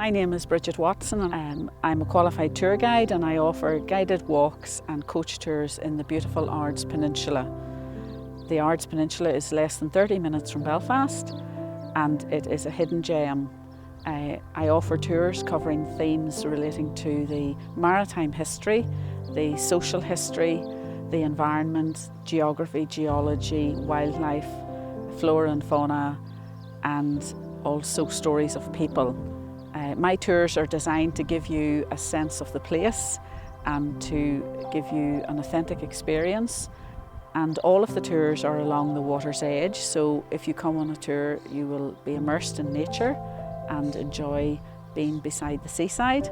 My name is Brigid Watson and I'm a qualified tour guide, and I offer guided walks and coach tours in the beautiful Ards Peninsula. The Ards Peninsula is less than 30 minutes from Belfast and it is a hidden gem. I offer tours covering themes relating to the maritime history, the social history, the environment, geography, geology, wildlife, flora and fauna, and also stories of people. My tours are designed to give you a sense of the place and to give you an authentic experience. And all of the tours are along the water's edge, so if you come on a tour you will be immersed in nature and enjoy being beside the seaside.